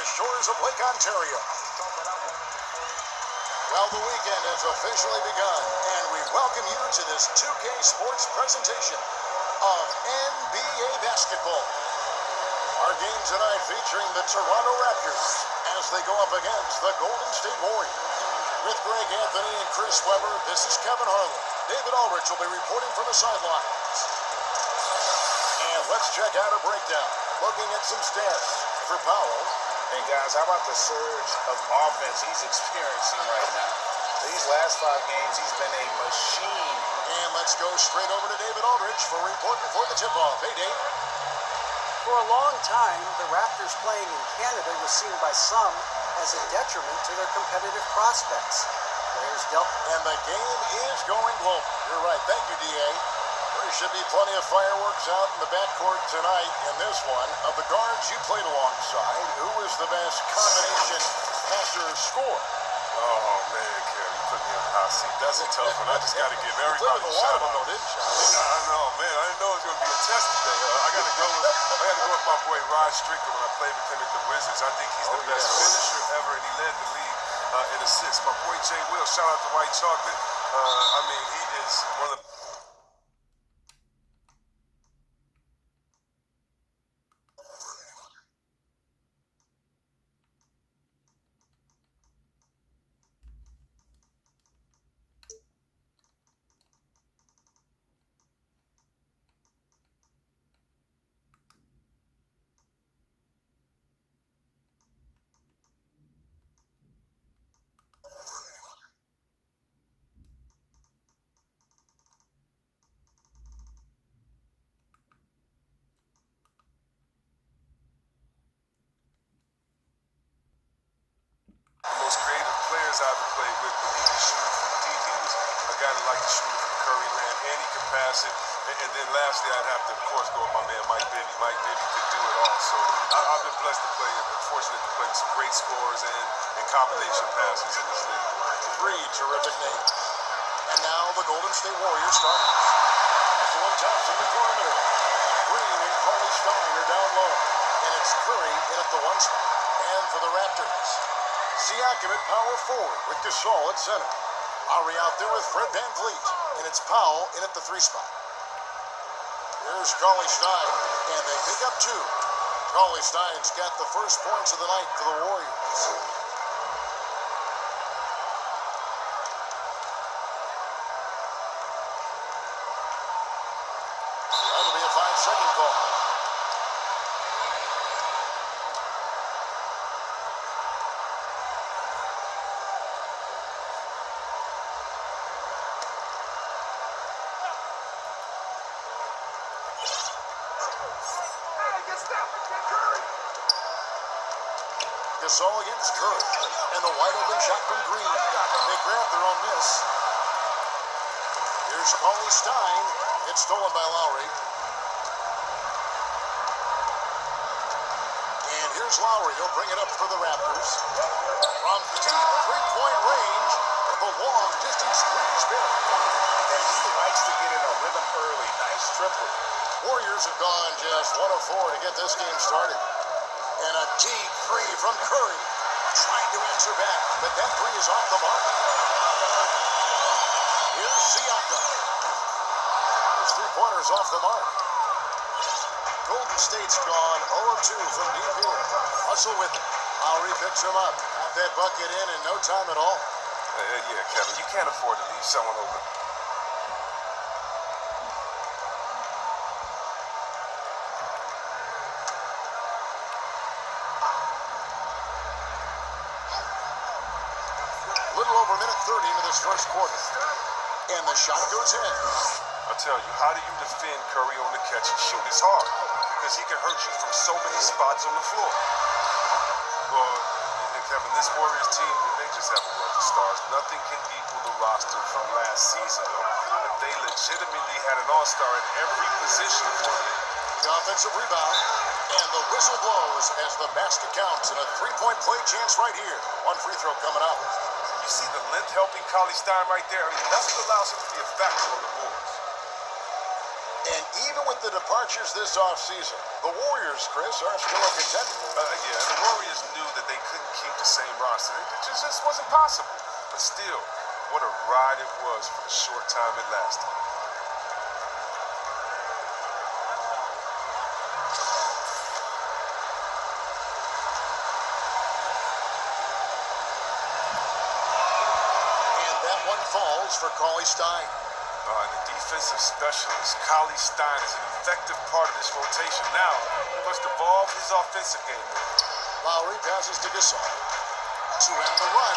the shores of Lake Ontario. Well, the weekend has officially begun, and we welcome you to this 2K Sports presentation of NBA basketball. Our game tonight featuring the Toronto Raptors as they go up against the Golden State Warriors. With Greg Anthony and Chris Webber, this is Kevin Harlan. David Aldrich will be reporting from the sidelines. And let's check out a breakdown, looking at some stats for Powell. And guys, how about the surge of offense he's experiencing right now? These last 5 games, he's been a machine. And let's go straight over to David Aldrich for a report before the tip-off. Hey, Dave. For a long time, the Raptors playing in Canada was seen by some as a detriment to their competitive prospects. Players dealt. And the game is going global. You're right. Thank you, D.A. There should be plenty of fireworks out in the backcourt tonight in this one. Of the guards you played alongside, who was the best combination passer scorer? Oh, man, Kev, you put me on the hot seat. That's a tough one. I just got to give everybody a shout out. Didn't you? I know, man. I didn't know it was going to be a test today. I got to go with my boy Rod Strickland when I played with him at the Wizards. I think he's the best finisher ever, and he led the league in assists. My boy Jay Will, shout out to White Chocolate. I mean, he is one of the most creative players I've ever played with, but he can shoot it from deep. He was a guy that liked to shoot it from Curry land, and he could pass it. And then lastly, I'd have to, of course, go with my man Mike Bibby. Mike Bibby could do it all. So I've been blessed to play and fortunate to play with some great scorers and combination passes in this league. 3 terrific names. And now the Golden State Warriors starters. One time from the perimeter. Green and Carly Stein are down low. And it's Curry in at the 1 spot. And for the Raptors, Siakam at power forward with Gasol at center. Lowry out there with Fred VanVleet. And it's Powell in at the 3 spot. Here's Carly Stein. And they pick up 2. Carly Stein's got the first points of the night for the Warriors. That'll be a 5-second call. Gasol against Curry. And the wide open shot from Green. They grab their own miss. Here's Carly Stein. It's stolen by Lowry. And here's Lowry. He'll bring it up for the Raptors. From deep three-point range, the long distance three is buried. And he likes to get in a rhythm early. Nice triple. Warriors have gone just 1 of 4 to get this game started. And a deep three from Curry. Trying to answer back, but that three is off the mark. Here's Siakam. His three-pointer's off the mark. Golden State's gone 0 of 2 from deep here. Hustle with it. Lowry picks him up. Got that bucket in no time at all. Yeah, Kevin, you can't afford to leave someone open. Little over a minute 30 into this first quarter. And the shot goes in. I tell you, how do you defend Curry on the catch and shoot? It's hard because he can hurt you from so many spots on the floor. Well, and Kevin, this Warriors team, they just have a wealth of stars. Nothing can equal the roster from last season, though. But they legitimately had an all-star at every position for them. The offensive rebound. And the whistle blows as the basket counts. And a three-point play chance right here. One free throw coming up. You see the length helping Carly Stein right there? I mean, that's what allows him to be a factor on the boards. And even with the departures this offseason, the Warriors, Chris, are still a contender. Yeah, the Warriors knew just wasn't possible. But still, what a ride it was for the short time it lasted. And that one falls for Cauley Stein. The defensive specialist, Cauley Stein, is an effective part of this rotation. Now, he must evolve his offensive game. Lowry passes to Gasol. To end the run.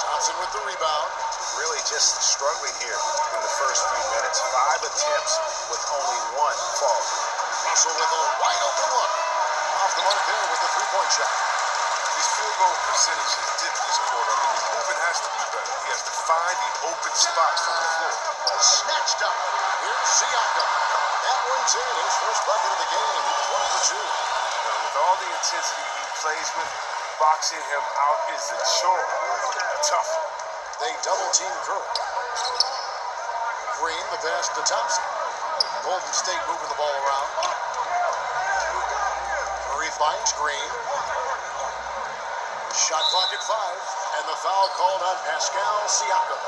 Thompson with the rebound. Really just struggling here in the first few minutes. 5 attempts with only 1 fall. Russell with a wide open look. Off the mark there with the three-point shot. His field goal percentage has dipped this quarter. I mean, his movement has to be better. He has to find the open spots on the floor. Snatched up. Here's Siakam. That one's in. His first bucket of the game. He's 1 for 2. Now, with all the intensity he plays with, boxing him out is a chore. Tough. They double-team Curry. Green, the pass to Thompson. Golden State moving the ball around. Curry finds Green. Shot clock at 5, and the foul called on Pascal Siakam.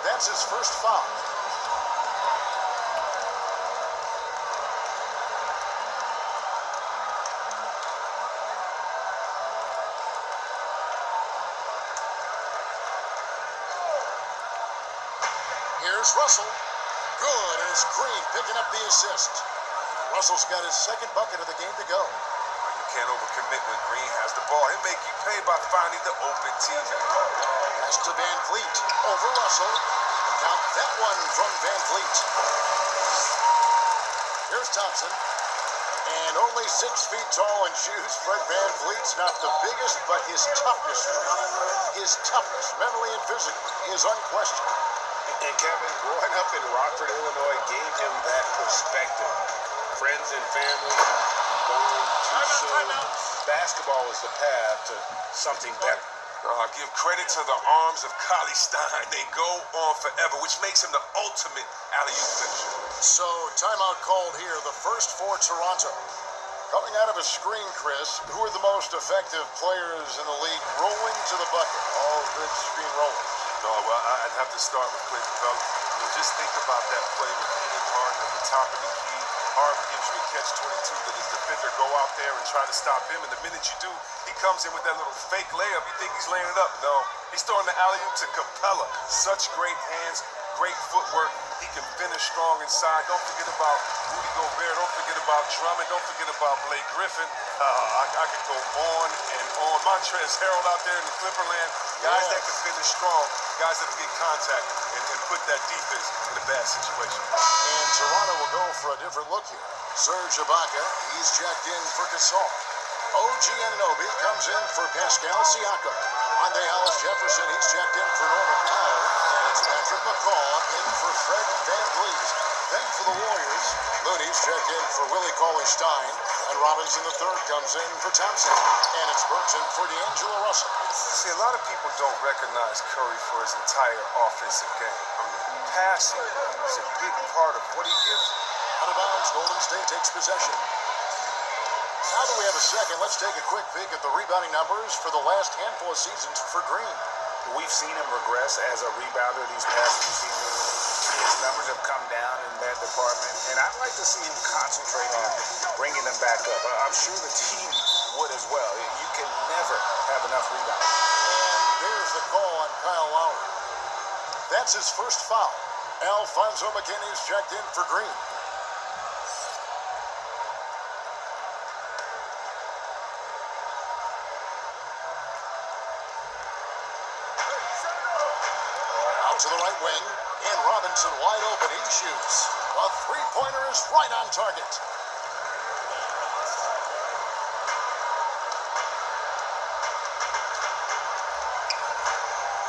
That's his first foul. Here's Russell. Good, and it's Green picking up the assist. Russell's got his second bucket of the game to go. You can't overcommit when Green has the ball. He'll make you pay by finding the open teammate. Pass to Van Fleet. Over Russell. Count that one from Van Fleet. Here's Thompson. And only 6 feet tall and shoes. Fred Van Fleet's not the biggest, but his toughness, mentally and physically, is unquestioned. And Kevin, growing up in Rockford, Illinois, gave him that perspective. Friends and family gone too soon. Basketball was the path to something better. Give credit to the arms of Cauley Stein. They go on forever, which makes him the ultimate alley-oop finisher. So, timeout called here, the first for Toronto. Coming out of a screen, Chris, who are the most effective players in the league rolling to the bucket? All good screen rollers. No, well, I'd have to start with Clinton Bell. Just think about that play with Keenan Harden at the top of the key. Harden gives you a catch-22 that his defender go out there and try to stop him. And the minute you do, he comes in with that little fake layup. You think he's laying it up. No, he's throwing the alley-oop to Capella. Such great hands, great footwork. He can finish strong inside. Don't forget about Rudy Gobert. Don't forget about Drummond. Don't forget about Blake Griffin. I could go on and on. Montrezl Harrell out there in the Clipperland. Guys that can finish strong. Guys that can get contact and put that defense in a bad situation. And Toronto will go for a different look here. Serge Ibaka, he's checked in for Gasol. OG Anunoby comes in for Pascal Siakam. Andre Hollis Jefferson, he's checked in for Norman Powell. And it's Patrick McCaw in for Fred Van Vliet. Then for the Warriors, Looney's checked in for Willie Cauley-Stein. And Robinson III comes in for Thompson. And it's Burton for D'Angelo Russell. See, a lot of people don't recognize Curry for his entire offensive game. I mean, passing is a big part of what he gives. Out of bounds, Golden State takes possession. Now that we have a second, let's take a quick peek at the rebounding numbers for the last handful of seasons for Green. We've seen him regress as a rebounder these past few seasons. His numbers have come down in that department, and I'd like to see him concentrate on bringing them back up. I'm sure the team would as well. You can never have enough rebounds. And there's the call on Kyle Lowry. That's his first foul. Alfonso McKinney's checked in for Green. Out to the right wing, and Robinson wide open. He shoots. A three-pointer is right on target.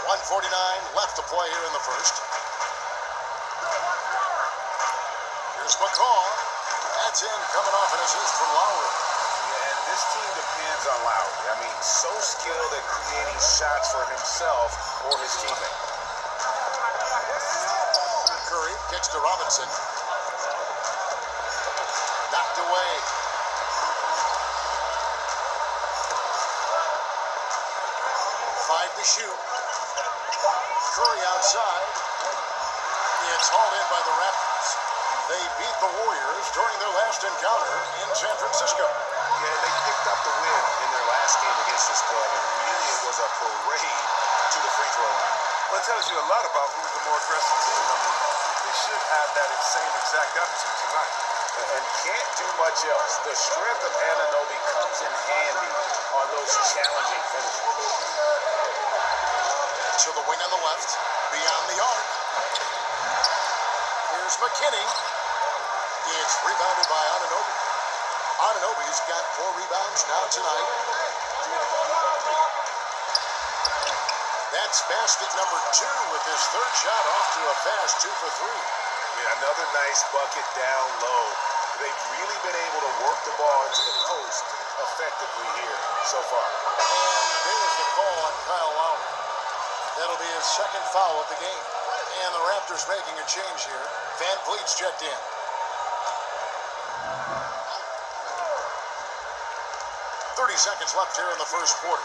.149 left to play here in the first. Here's McCaw. That's in, coming off an assist from Lowry. Yeah, and this team depends on Lowry. I mean, so skilled at creating shots for himself or his teammate. Curry kicks to Robinson. Knocked away. to shoot. Curry outside. It's hauled in by the Raptors. They beat the Warriors during their last encounter in San Francisco. Yeah, they picked up the win in their last game against this club, and really it was a parade to the free throw line. Well, it tells you a lot about who's the more aggressive team. I mean, they should have that same exact attitude tonight. And can't do much else. The strength of Anunoby comes in handy on those challenging finishes. To the wing on the left, beyond the arc. Here's McKinney. It's rebounded by Anunoby. Anunoby's got 4 rebounds now tonight. That's basket number 2 with his third shot off to a fast 2 for 3. Yeah, another nice bucket down low. They've really been able to work the ball into the post effectively here so far. And there's the call on Kyle Lowry. That'll be his second foul of the game. And the Raptors making a change here. Van Vliet's checked in. Seconds left here in the first quarter.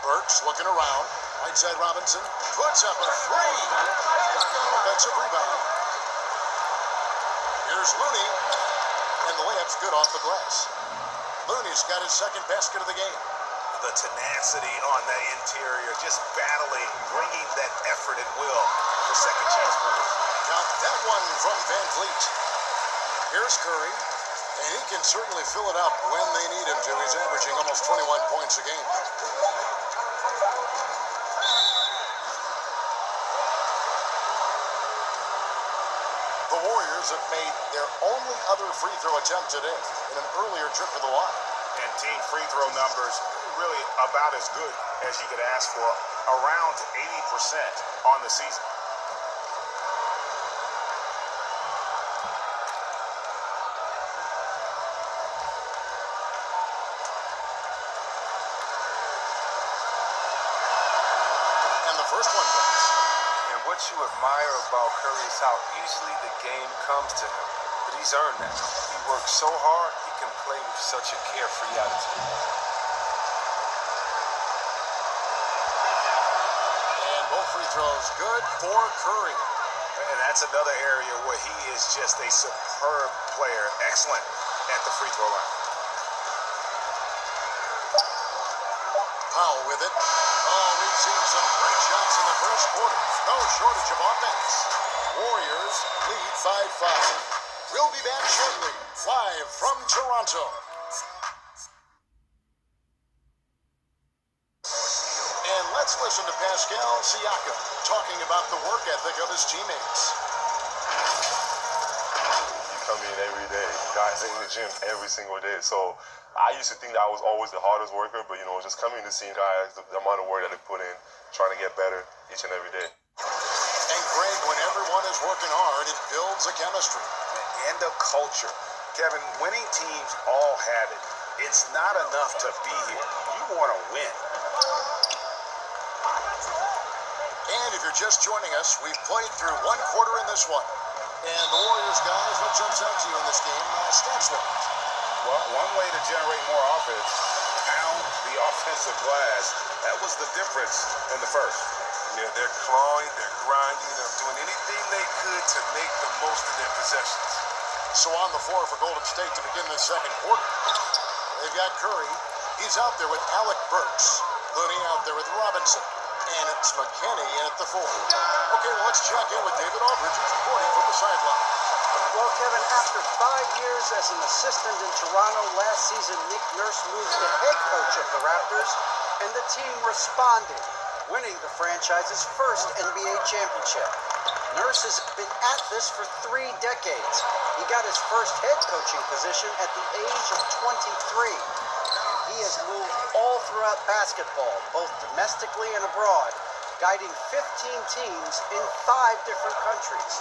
Burks looking around. Right side Robinson puts up a 3. Offensive rebound. Here's Looney. And the layup's good off the glass. Looney's got his second basket of the game. The tenacity on the interior, just battling, bringing that effort and will for second chance points. Now that one from Van Vliet. Here's Curry. And he can certainly fill it up when they need him to. He's averaging almost 21 points a game. The Warriors have made their only other free throw attempt today in an earlier trip to the line. And team free throw numbers really about as good as you could ask for, around 80% on the season. First one goes. And what you admire about Curry is how easily the game comes to him. But he's earned that. He works so hard, he can play with such a carefree attitude. And both free throws good for Curry. And that's another area where he is just a superb player. Excellent at the free throw line. Powell with it. Oh, we've seen some great shots in the first quarter. No shortage of offense. Warriors lead by 5. We'll be back shortly, live from Toronto. And let's listen to Pascal Siakam talking about the work ethic of his teammates. You come in every day. Guys in the gym every single day. So I used to think that I was always the hardest worker, but just coming to see guys, the amount of work that they put in, trying to get better each and every day. And Greg, when everyone is working hard, it builds a chemistry. And a culture. Kevin, winning teams all have it. It's not enough to be here. You want to win. And if you're just joining us, we've played through one quarter in this one. And the Warriors, guys, what jumps out to you in this game, stats-wise? Well, one way to generate more offense, pound the offensive glass. That was the difference in the first. Yeah, they're clawing, they're grinding, they're doing anything they could to make the most of their possessions. So on the floor for Golden State to begin this second quarter, they've got Curry. He's out there with Alec Burks. Looney out there with Robinson. And it's McKinney in at the 4. Okay, well, let's check in with David Aldridge, who's reporting from the sideline. Well, Kevin, after 5 years as an assistant in Toronto, last season Nick Nurse moved to head coach of the Raptors, and the team responded, winning the franchise's first NBA championship. Nurse has been at this for 3 decades. He got his first head coaching position at the age of 23. And he has moved all throughout basketball, both domestically and abroad, guiding 15 teams in 5 different countries.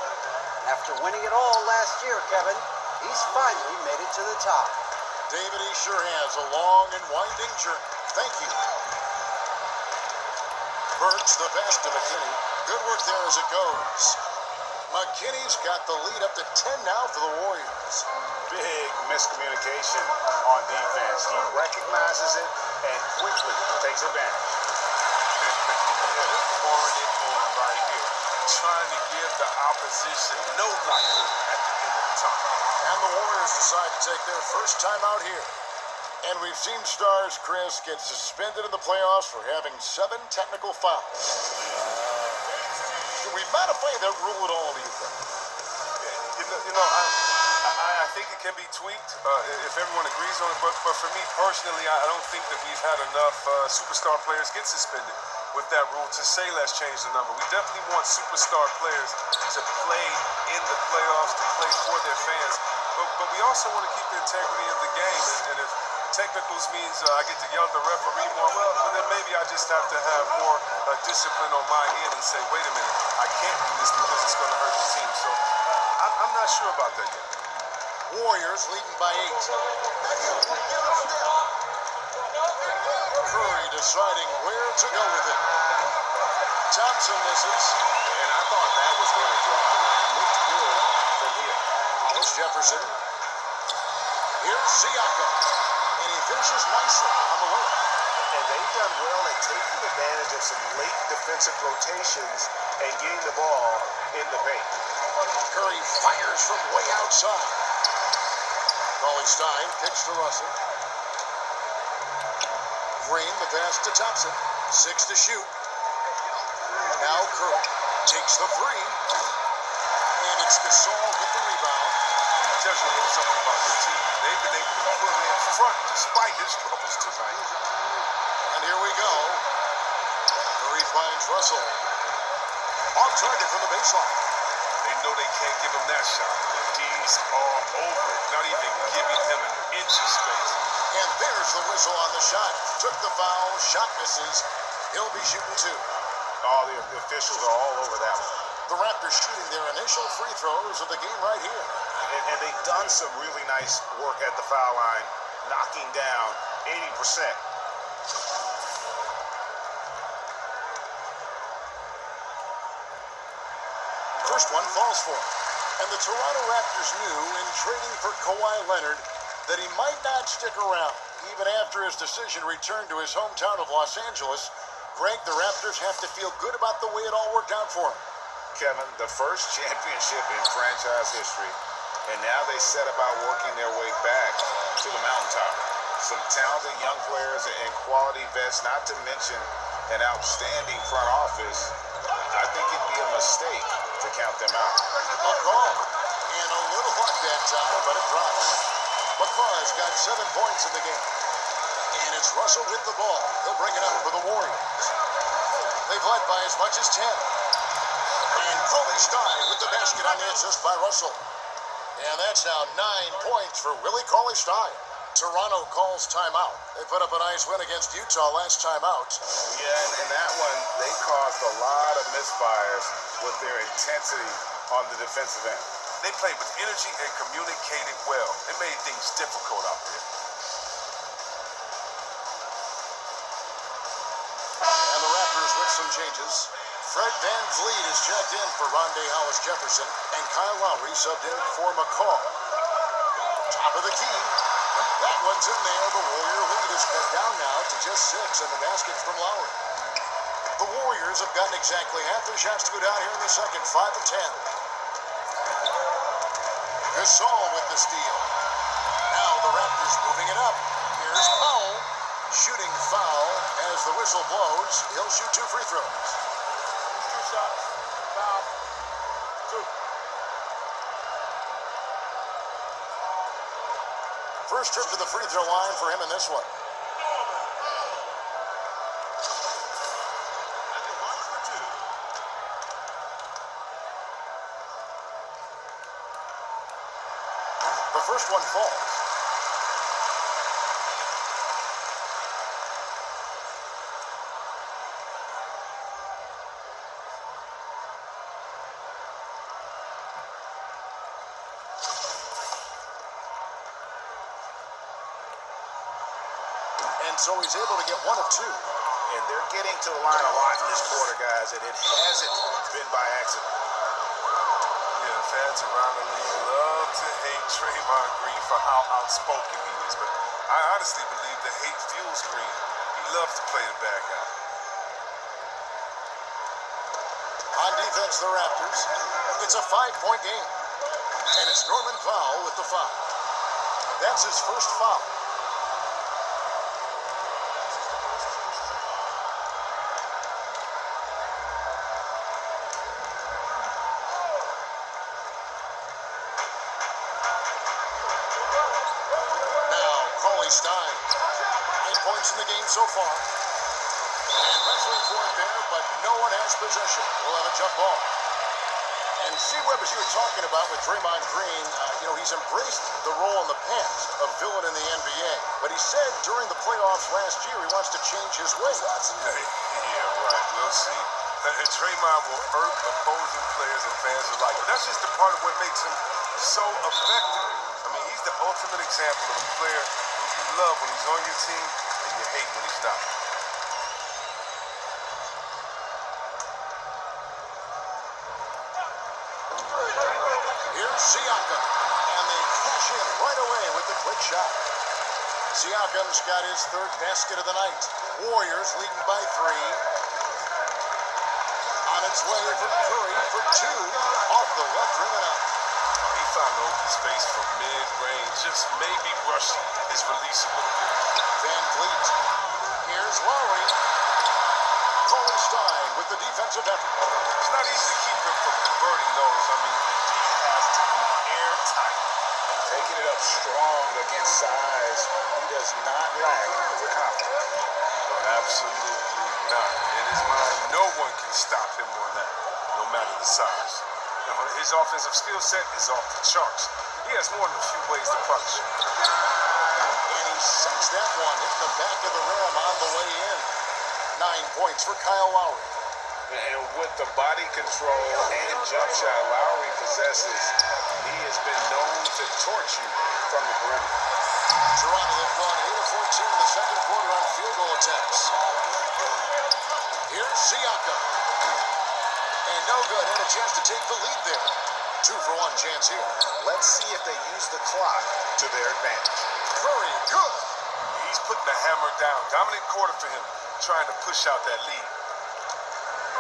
After winning it all last year, Kevin, he's finally made it to the top. David, he sure has a long and winding journey. Thank you. Burks the pass to McKinney. Good work there as it goes. McKinney's got the lead up to 10 now for the Warriors. Big miscommunication on defense. He recognizes it and quickly takes advantage. Pouring it on right here. Trying to give the opposition no life at the end of the time. And the Warriors decide to take their first time out here. And we've seen stars, Chris, get suspended in the playoffs for having 7 technical fouls. Should we modify that rule at all, do you think? I think it can be tweaked if everyone agrees on it. But for me personally, I don't think that we've had enough superstar players get suspended with that rule to say let's change the number. We definitely want superstar players to play in the playoffs, to play for their fans. But we also want to keep the integrity of the game. And if technicals means I get to yell at the referee more, well, then maybe I just have to have more discipline on my end and say, wait a minute, I can't do this because it's going to hurt the team. So I'm not sure about that yet. Warriors leading by 8. Curry deciding where to go with it. Thompson misses. And I thought that was going to drop. It looked good from here. Hollis Jefferson. Here's Siakam. And he finishes nicely on the layup. And they've done well at taking advantage of some late defensive rotations and getting the ball in the paint. Curry fires from way outside. Stein pitch to Russell. Green, the pass to Thompson. 6 to shoot. Now Curry takes the 3. And it's Gasol with the rebound. It tells you a little something about their team. They've been able to put him in front despite his troubles tonight. And here we go. Curry finds Russell. Off target from the baseline. They know they can't give him that shot. He's all over it, not even giving him an inch of space. And there's the whistle on the shot. Took the foul, shot misses. He'll be shooting 2. Oh, the officials are all over that one. The Raptors shooting their initial free throws of the game right here. And they've done some really nice work at the foul line, knocking down 80%. First one falls for him. And the Toronto Raptors knew in trading for Kawhi Leonard that he might not stick around. Even after his decision to return to his hometown of Los Angeles, Greg, the Raptors have to feel good about the way it all worked out for him. Kevin, the first championship in franchise history, and now they set about working their way back to the mountaintop. Some talented young players and quality vets, not to mention an outstanding front office. I think it'd be a mistake to count them out. A call. And a little luck that time, but it drops. McCaw's got 7 points in the game. And it's Russell with the ball. He'll bring it up for the Warriors. They've led by as much as 10. And Coley Stein with the basket on the assist by Russell. And that's now 9 points for Willie Cauley Stein. Toronto calls timeout. They put up a nice win against Utah last time out. Yeah, and that one, they caused a lot of misfires with their intensity on the defensive end. They played with energy and communicated well. It made things difficult out there. And the Raptors with some changes. Fred Van Vliet is checked in for Rondé Hollis Jefferson, and Kyle Lowry subbed in for McCaw. Top of the key. That one's in there. The Warrior lead is cut down now to just 6, and the basket from Lowry. The Warriors have gotten exactly half their shots to go down here in the second, 5 of 10. Gasol with the steal. Now the Raptors moving it up. Here's Powell. Shooting foul as the whistle blows. He'll shoot 2 free throws. 2 shots. Foul. 2. First trip to the free throw line for him in this one. The first one falls. And so he's able to get 1 of 2. And they're getting to the line a lot in this quarter, guys, and it hasn't been by accident. Yeah, fans around the league love to hate Draymond Green for how outspoken he is, but I honestly believe the hate fuels Green. He loves to play the bad guy. On defense, the Raptors. It's a 5-point game. And it's Norman Powell with the foul. That's his first foul. Stein. 9 points in the game so far. And wrestling for it there, but no one has possession. We'll have a jump ball. And see, Webb, as you were talking about with Draymond Green, he's embraced the role in the past of villain in the NBA. But he said during the playoffs last year he wants to change his ways. Yeah, right. We'll see. Draymond will irk opposing players and fans alike. But that's just a part of what makes him so effective. I mean, he's the ultimate example of a player you love when he's on your team and you hate when he's not. Here's Siakam, and they cash in right away with the quick shot. Siakam's got his third basket of the night. Warriors leading by 3. On its way from Curry for 2, off the left rim and out. He found open space from mid-range, just maybe rushing his release a little bit. Van Vliet. Here's Lowry. Colin Stein with the defensive effort. It's not easy to keep him from converting those. I mean, the D has to be airtight. Taking it up strong against size. He does not lack the confidence. No, absolutely not. In his mind, no one can stop him on that, no matter the size. His offensive skill set is off the charts. He has more than a few ways to punish him. And he sinks that one, hitting the back of the rim on the way in. 9 points for Kyle Lowry. And with the body control and jump shot Lowry possesses, he has been known to torch you from the perimeter. Toronto have gone 8 of 14 in the second quarter on field goal attempts. Here's Siakam. And no good, and a chance to take the lead there. 2-for-1 chance here. Let's see if they use the clock to their advantage. Curry, good. He's putting the hammer down. Dominant quarter for him, trying to push out that lead.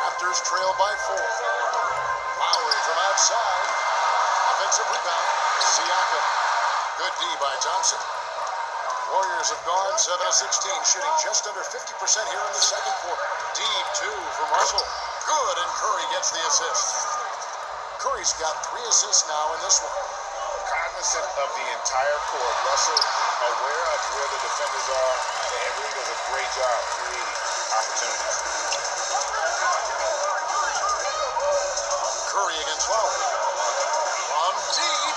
Raptors trail by 4. Lowry from outside. Offensive rebound. Siakam. Good D by Thompson. Warriors have gone 7 of 16, shooting just under 50% here in the second quarter. Deep 2 from Russell. Good, and Curry gets the assist. Curry's got 3 assists now in this one. Cognizant of the entire court, Russell aware of where the defenders are, and really does a great job creating opportunities. Curry against Lowry. From deep.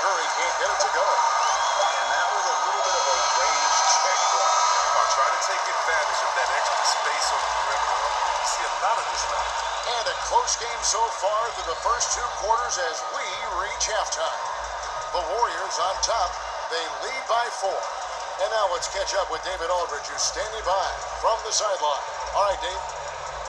Curry can't get it to go. And that was a little bit of a range check for him. Trying to take advantage of that extra space on the perimeter. You see a lot of this now. And a close game so far through the first 2 quarters as we reach halftime. The Warriors on top. They lead by 4. And now let's catch up with David Aldridge, who's standing by from the sideline. All right, Dave.